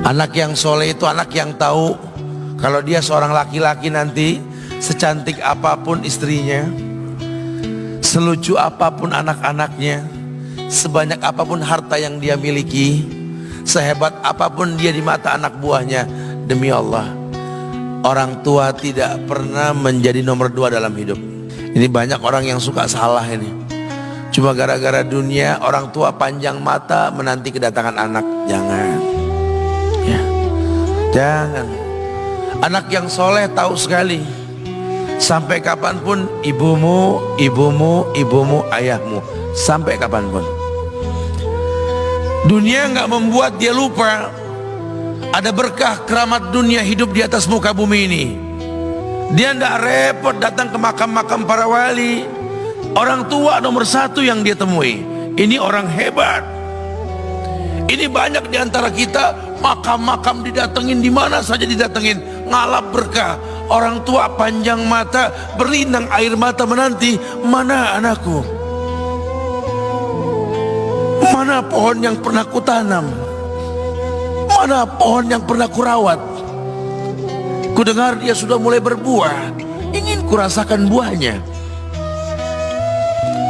Anak yang soleh itu anak yang tahu kalau dia seorang laki-laki nanti, secantik apapun istrinya, selucu apapun anak-anaknya, sebanyak apapun harta yang dia miliki, sehebat apapun dia di mata anak buahnya, demi Allah, orang tua tidak pernah menjadi nomor 2 dalam hidup. Ini banyak orang yang suka salah ini. Cuma gara-gara dunia, orang tua panjang mata menanti kedatangan anak. Jangan ya, jangan. Anak yang soleh tahu sekali, sampai kapanpun ibumu, ayahmu, sampai kapanpun. Dunia nggak membuat dia lupa ada berkah keramat dunia hidup di atas muka bumi ini. Dia nggak repot datang ke makam-makam para wali. Orang tua nomor 1 yang dia temui. Ini orang hebat. Ini banyak di antara kita, makam-makam didatengin, di mana saja didatengin, ngalap berkah. Orang tua panjang mata, berlinang air mata menanti, mana anakku? Mana pohon yang pernah kutanam? Mana pohon yang pernah kurawat? Kudengar dia sudah mulai berbuah, ingin kurasakan buahnya.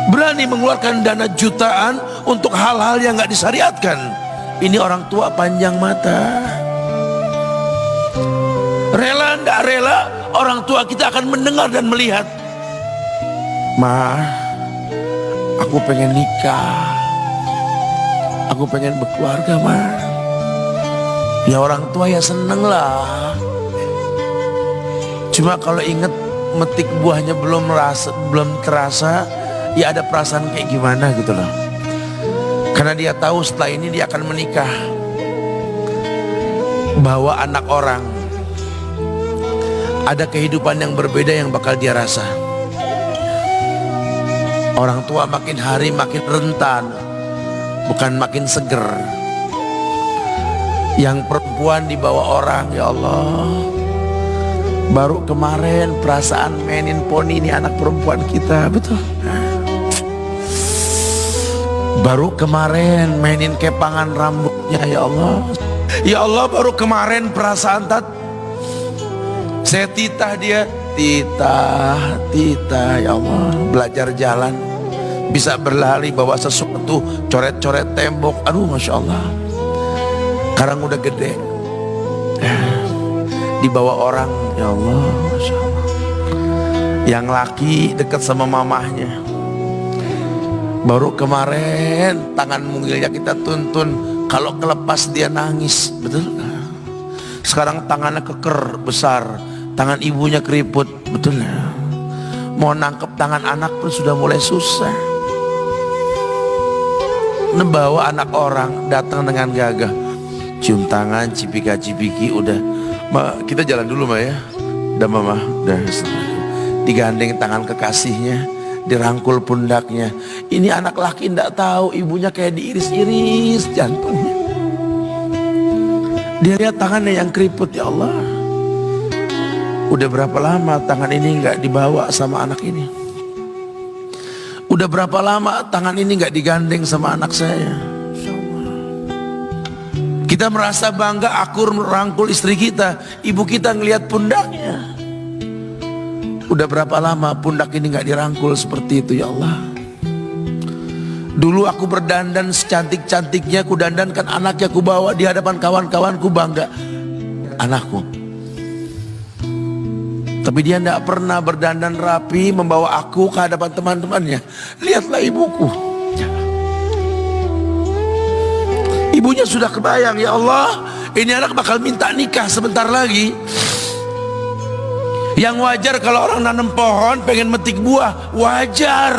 Berani mengeluarkan dana jutaan untuk hal-hal yang gak disyariatkan. Ini orang tua panjang mata. Rela nggak rela, orang tua kita akan mendengar dan melihat. Ma, aku pengen nikah, aku pengen berkeluarga, ma. Ya orang tua ya seneng lah. Cuma kalau inget metik buahnya belum terasa, ya ada perasaan kayak gimana gitu loh. Karena dia tahu setelah ini dia akan menikah, bahwa anak orang ada kehidupan yang berbeda yang bakal dia rasa. Orang tua makin hari makin rentan, bukan makin seger. Yang perempuan dibawa orang, ya Allah. Baru kemarin perasaan mainin poni ini anak perempuan kita, betul. Baru kemarin mainin kepangan rambutnya, ya Allah. Ya Allah, baru kemarin perasaan saya titah dia, titah, ya Allah. Belajar jalan, bisa berlari bawa sesuatu, coret-coret tembok, aduh Masya Allah. Sekarang udah gede, dibawa orang, ya Allah, Masya Allah. Yang laki dekat sama mamahnya. Baru kemarin tangan mungilnya kita tuntun, kalau kelepas dia nangis, betul. Sekarang tangannya keker besar, tangan ibunya keriput, betul. Mau nangkep tangan anak pun sudah mulai susah. Membawa anak orang datang dengan gagah, cium tangan, cipika-cipiki, udah. Ma, kita jalan dulu, Ma ya. Udah mama, udah. Digandeng tangan kekasihnya, dirangkul pundaknya. Ini anak laki ndak tahu ibunya kayak diiris-iris jantungnya. Dia lihat tangannya yang keriput, ya Allah. Udah berapa lama tangan ini nggak dibawa sama anak ini? Udah berapa lama tangan ini nggak digandeng sama anak saya? Kita merasa bangga akur merangkul istri kita, ibu kita ngelihat pundaknya. Udah berapa lama pundak ini nggak dirangkul seperti itu, ya Allah. Dulu aku berdandan secantik-cantiknya, ku dandankan anaknya, ku bawa di hadapan kawan-kawanku, bangga anakku. Tapi dia tidak pernah berdandan rapi membawa aku ke hadapan teman-temannya. Lihatlah ibuku. Ibunya sudah kebayang, ya Allah, ini anak bakal minta nikah sebentar lagi. Yang wajar kalau orang nanam pohon pengen metik buah, wajar.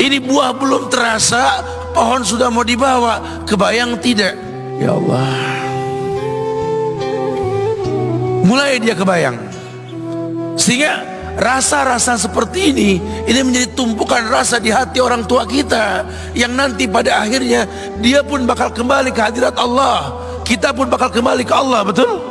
Ini buah belum terasa, pohon sudah mau dibawa. Kebayang tidak? Ya Allah. Mulai dia kebayang. Sehingga rasa-rasa seperti ini menjadi tumpukan rasa di hati orang tua kita, yang nanti pada akhirnya dia pun bakal kembali ke hadirat Allah, kita pun bakal kembali ke Allah, betul?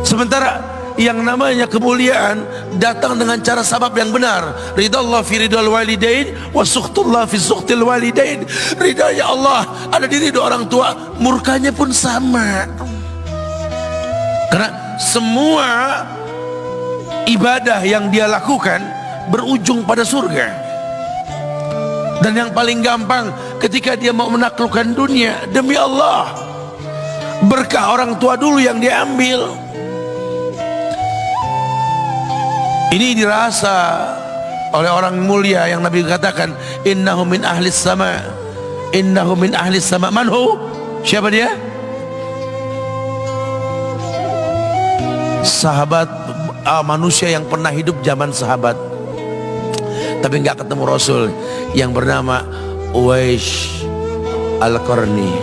Sementara yang namanya kemuliaan datang dengan cara sabab yang benar. Ridallah fi ridal walidain wa sukhtullah fi sukhtil walidain. Ridha Allah ada di ridha orang tua, murkanya pun sama. Karena semua ibadah yang dia lakukan berujung pada surga. Dan yang paling gampang ketika dia mau menaklukkan dunia, demi Allah, berkah orang tua dulu yang dia ambil. Ini dirasa oleh orang mulia yang Nabi katakan, innahu min ahlis sama, innahu min ahlis sama. Manhu? Siapa dia? Sahabat, manusia yang pernah hidup zaman sahabat tapi nggak ketemu Rasul, yang bernama Uwais Al-Qarni,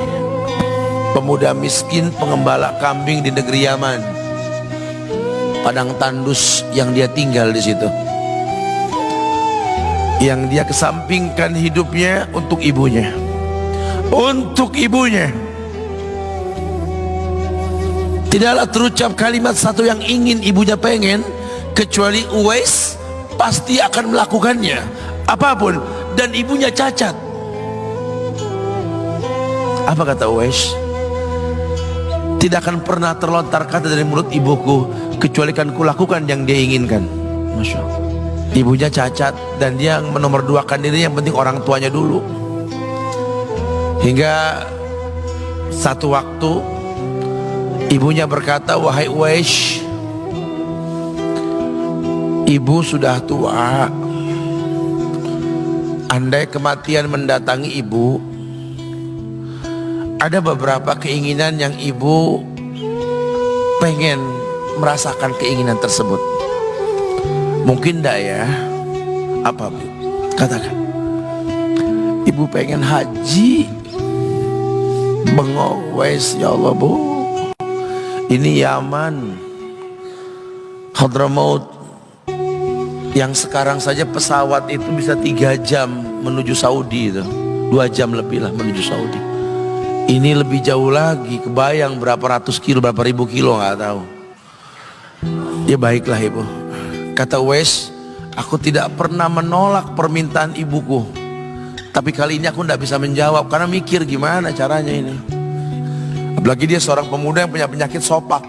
pemuda miskin pengembala kambing di negeri Yaman. Padang tandus yang dia tinggal di situ, yang dia kesampingkan hidupnya untuk ibunya, untuk ibunya. Tidaklah terucap kalimat satu yang ingin ibunya pengen, kecuali Uwais pasti akan melakukannya apapun, dan ibunya cacat. Apa kata Uwais? Tidak akan pernah terlontar kata dari mulut ibuku kecuali kan kulakukan yang dia inginkan. Masya Allah. Ibunya cacat dan dia menomorduakan diri, yang penting orang tuanya dulu. Hingga satu waktu ibunya berkata, wahai Uwais, ibu sudah tua. Andai kematian mendatangi ibu, ada beberapa keinginan yang ibu pengen merasakan keinginan tersebut. Mungkin enggak ya? Apa Bu? Katakan. Ibu pengen haji. Bengok Uwais, ya Allah Bu, ini Yaman, Hadramaut, yang sekarang saja pesawat itu bisa 3 jam menuju Saudi, itu 2 jam lebih lah menuju Saudi. Ini lebih jauh lagi, kebayang berapa ratus kilo, berapa ribu kilo, nggak tahu. Ya baiklah ibu, kata Uwais, aku tidak pernah menolak permintaan ibuku, tapi kali ini aku tidak bisa menjawab karena mikir gimana caranya ini. Apalagi dia seorang pemuda yang punya penyakit sopak,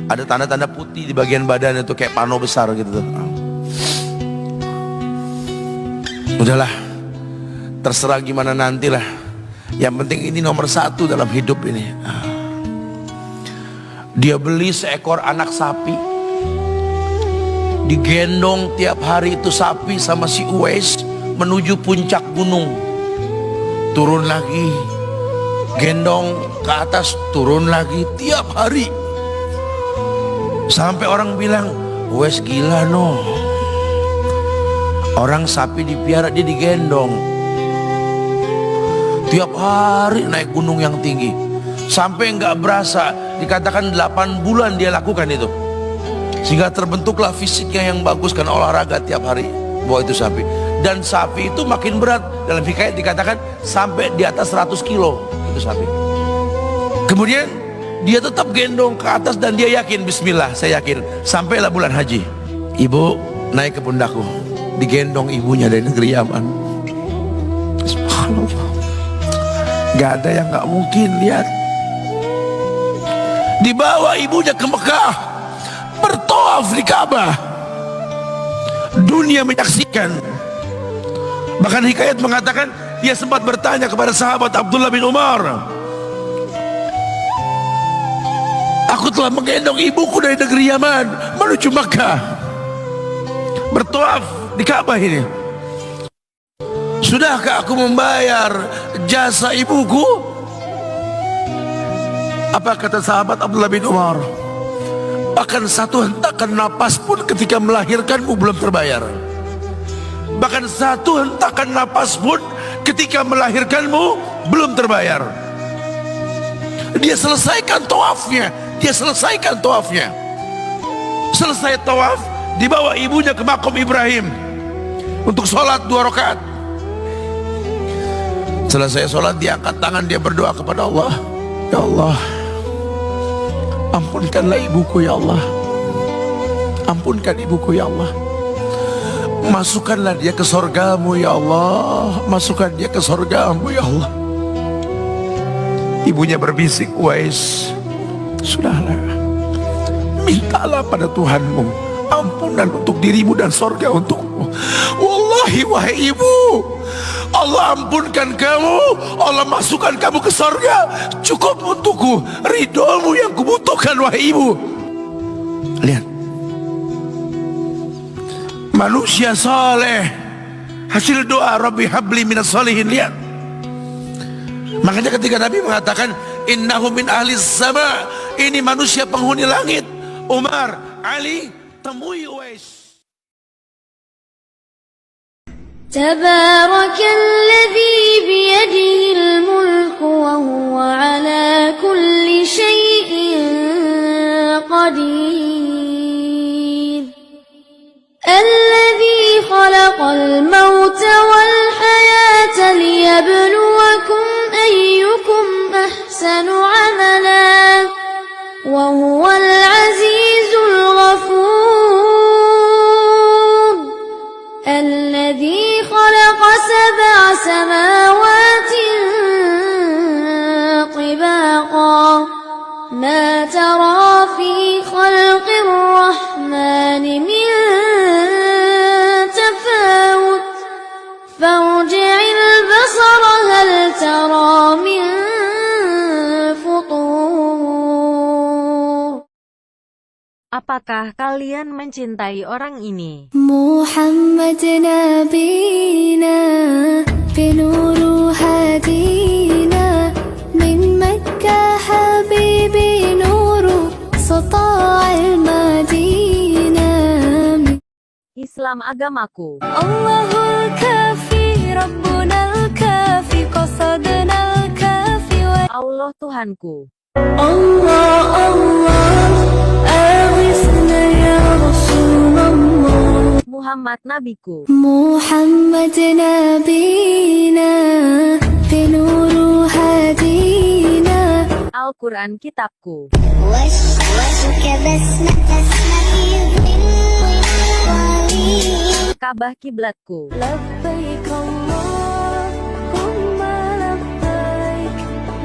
ada tanda-tanda putih di bagian badan itu kayak pano besar gitu tuh. Udahlah, terserah gimana nantilah. Yang penting ini nomor 1 dalam hidup ini. Dia beli seekor anak sapi, digendong tiap hari itu sapi sama si Uwais menuju puncak gunung. Turun lagi, gendong ke atas, turun lagi tiap hari. Sampai orang bilang, Uwais gila no. Orang sapi dipiara, dia digendong tiap hari naik gunung yang tinggi. Sampai nggak berasa, dikatakan 8 bulan dia lakukan itu. Sehingga terbentuklah fisiknya yang bagus karena olahraga tiap hari bawa itu sapi. Dan sapi itu makin berat, dalam hikayat dikatakan sampai di atas 100 kilo itu sapi. Kemudian dia tetap gendong ke atas dan dia yakin, bismillah saya yakin. Sampailah bulan haji, ibu naik ke pundakku, digendong ibunya dari negeri Yaman. Subhanallah, gak ada yang gak mungkin. Lihat, dibawa ibunya ke Mekah, bertawaf di Ka'bah, dunia menyaksikan. Bahkan hikayat mengatakan dia sempat bertanya kepada sahabat Abdullah bin Umar, aku telah menggendong ibuku dari negeri Yaman menuju Mekah, bertawaf di Ka'bah ini. Sudahkah aku membayar jasa ibuku? Apa kata sahabat Abdullah bin Umar? Bahkan satu hentakan napas pun ketika melahirkanmu belum terbayar. Bahkan satu hentakan napas pun ketika melahirkanmu belum terbayar. Dia selesaikan tawafnya, dia selesaikan tawafnya. Selesai tawaf, dibawa ibunya ke makom Ibrahim untuk sholat 2 rakaat. Selesai sholat, dia angkat tangan, dia berdoa kepada Allah, ya Allah, ampunkanlah ibuku ya Allah. Ampunkan ibuku ya Allah. Masukkanlah dia ke sorgamu ya Allah. Masukkan dia ke sorgamu ya Allah. Ibunya berbisik, Uwais, sudahlah, mintalah pada Tuhanmu ampunan untuk dirimu dan sorga untukmu. Wallahi wahai ibu, Allah ampunkan kamu, Allah masukkan kamu ke sorga, cukup untukku ridhomu yang kubutuhkan wahai ibu. Lihat, manusia saleh, hasil doa Rabbi habli minas salihin. Lihat, makanya ketika Nabi mengatakan innahu min ahli sama, ini manusia penghuni langit, Umar, Ali, temui Uwais. Tabarakalladzi biyadihil mulku wa huwa ala kulli syai'in qadir. Alladzi khalaqal mauta wal hayata liyabluwakum ayyukum ahsanu amala wa huwal azizul ghafur. Alladzi khalaqa sab'a samawatin tibaqa ma tara fi khalqir rahmani min tafawut farji'il basara hal tara min futur. Apakah kalian mencintai orang ini? Muhammad nabina binuru hadina min Makkah habibi nuru sata'il madinah. Islam agamaku. Allahul kafi Rabbunal kafi qasadnal kafi wa Allah Tuhanku. Allah Allah aghithna ya Rasulullah. Muhammad nabiku. Muhammad nabina binuru hadina. Al-Quran kitabku. Ka'bah kiblatku. Labbaik Allahumma labbaik,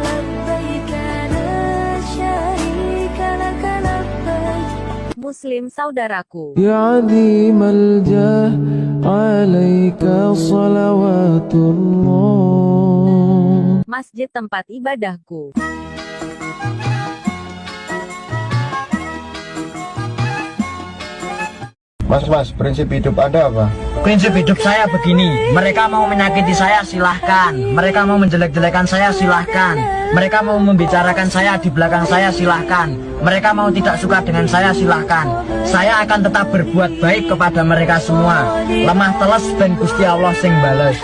labbaik la syarika laka labbaik. Muslim saudaraku. Ya Azimal Jah, alaika salawatullah. Masjid tempat ibadahku. Mas, prinsip hidup Anda apa? Prinsip hidup saya begini, mereka mau menyakiti saya silahkan, mereka mau menjelek-jelekan saya silahkan, mereka mau membicarakan saya di belakang saya silahkan, mereka mau tidak suka dengan saya silahkan. Saya akan tetap berbuat baik kepada mereka semua. Lemah teles ben Gusti Allah sing bales.